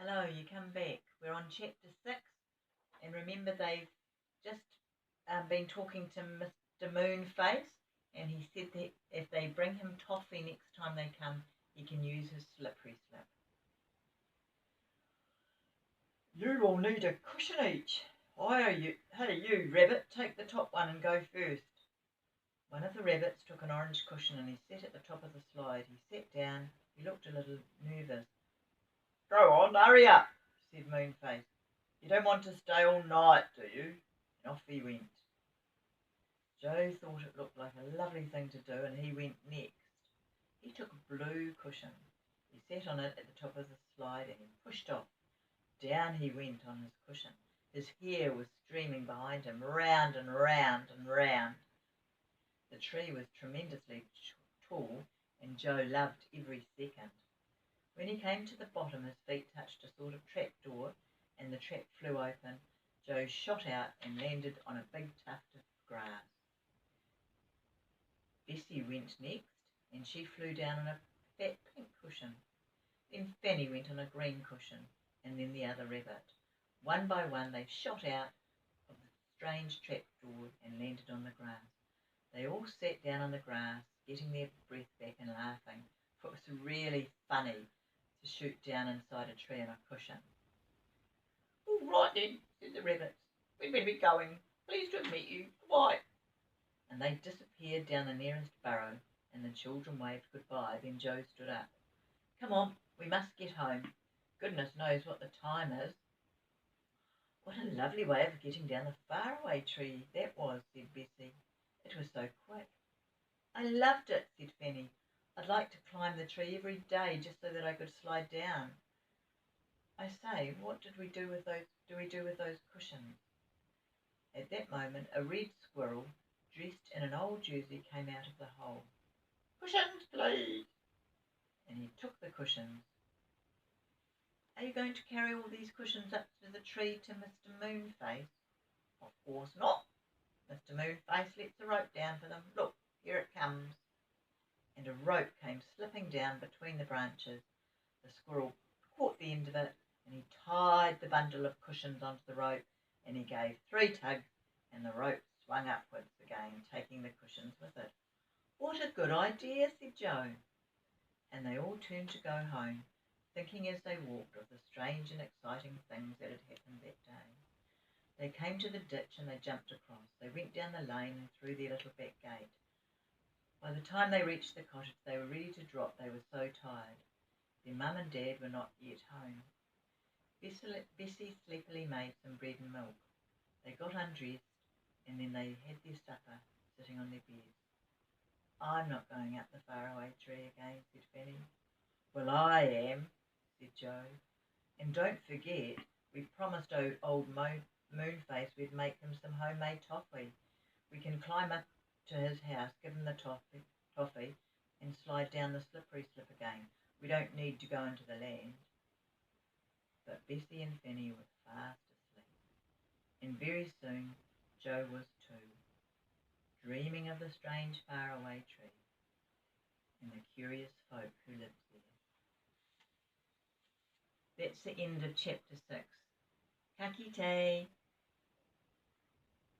Hello, you come back. We're on chapter 6, and remember they've just been talking to Mr. Moonface, and he said that if they bring him toffee next time they come, he can use his slippery slip. You will need a cushion each. Hey, you rabbit, take the top one and go first. One of the rabbits took an orange cushion and he sat at the top of the slide. He sat down. He looked a little nervous. Go on, hurry up, said Moonface. You don't want to stay all night, do you? And off he went. Joe thought it looked like a lovely thing to do, and he went next. He took a blue cushion. He sat on it at the top of the slide and he pushed off. Down he went on his cushion. His hair was streaming behind him, round and round and round. The tree was tremendously tall, and Joe loved every second. When he came to the bottom, his feet touched a sort of trap door, and the trap flew open. Joe shot out and landed on a big tuft of grass. Bessie went next, and she flew down on a fat pink cushion. Then Fanny went on a green cushion, and then the other rabbit. One by one they shot out of the strange trap door and landed on the grass. They all sat down on the grass, getting their breath back and laughing, for it was really funny to shoot down inside a tree on a cushion. All right then, said the rabbits. We'd better be going. Pleased to meet you. Goodbye. And they disappeared down the nearest burrow, and the children waved goodbye. Then Joe stood up. Come on, we must get home. Goodness knows what the time is. What a lovely way of getting down the Faraway Tree that was, said Bessie. It was so quick. I loved it, said Fanny. I'd like to climb the tree every day just so that I could slide down. I say, what did we do with those cushions? At that moment, a red squirrel, dressed in an old jersey, came out of the hole. Cushions, please. And he took the cushions. Are you going to carry all these cushions up to the tree to Mr. Moonface? Of course not. Mr. Moonface lets a rope down for them. Look, here it comes. And a rope came slipping down between the branches. The squirrel caught the end of it, and he tied the bundle of cushions onto the rope, and he gave 3 tugs, and the rope swung upwards again, taking the cushions with it. What a good idea, said Joe. And they all turned to go home, thinking as they walked of the strange and exciting things that had happened that day. They came to the ditch and they jumped across. They went down the lane and through their little back gate. By the time they reached the cottage, they were ready to drop. They were so tired. Their mum and dad were not yet home. Bessie sleepily made some bread and milk. They got undressed, and then they had their supper, sitting on their beds. I'm not going up the Faraway Tree again, said Fanny. Well, I am, said Joe. And don't forget, we promised old Moonface we'd make him some homemade toffee. We can climb up to his house, give him the toffee, and slide down the slippery slip again. We don't need to go into the land. But Bessie and Fanny were fast asleep, and very soon Joe was too, dreaming of the strange faraway tree and the curious folk who lived there. That's the end of chapter 6. Ka kite.